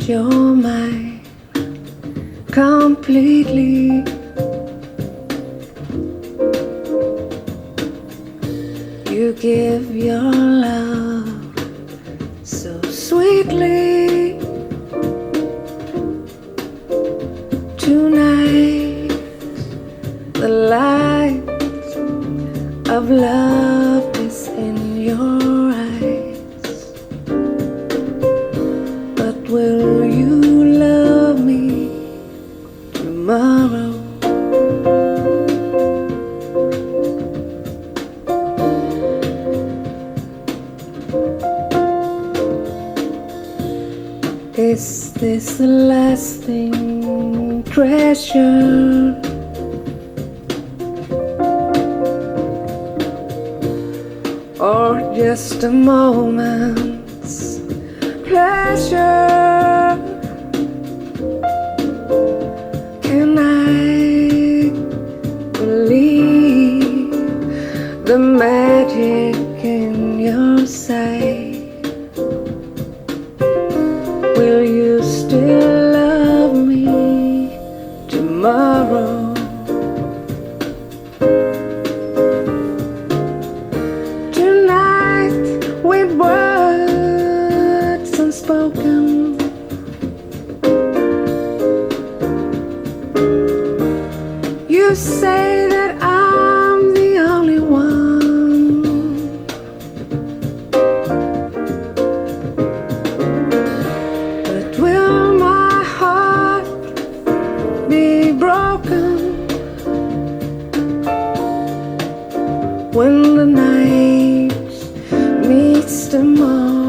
you're mine completely. You give your love so sweetly. Tonight, the light of love is in your eyes. But will you love me tomorrow? Is this the lasting treasure? Or just a moment's pleasure? Can I believe the magic in your sight? Will you still love me tomorrow? Tonight, with words unspoken, you say that I'm the only one. When the night meets the morning,